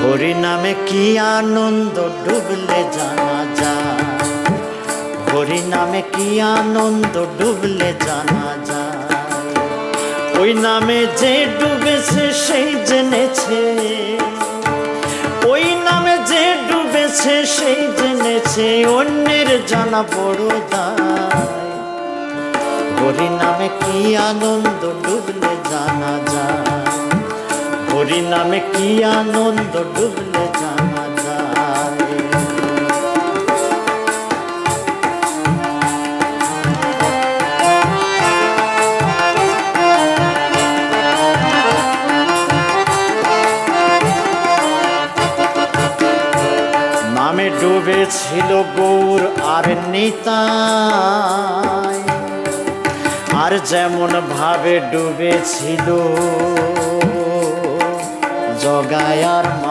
হরি নামে কি আনন্দ ডুবলে জানা যায়, হরি নামে কি আনন্দ ডুবলে জানা যায়। ওই নামে যে ডুবেছে সেই জেনেছে, ওই নামে যে ডুবেছে সেই জেনেছে, অন্যের জানা বড় দায়। হরি নামে কি আনন্দ ডুবলে জানা যায়, হরি নামে কি আনন্দ ডুবলে জানা যায়। নামে ডুবেছিল গৌর আর নিতাই, আর যেমন ভাবে ডুবেছিল জগায় আর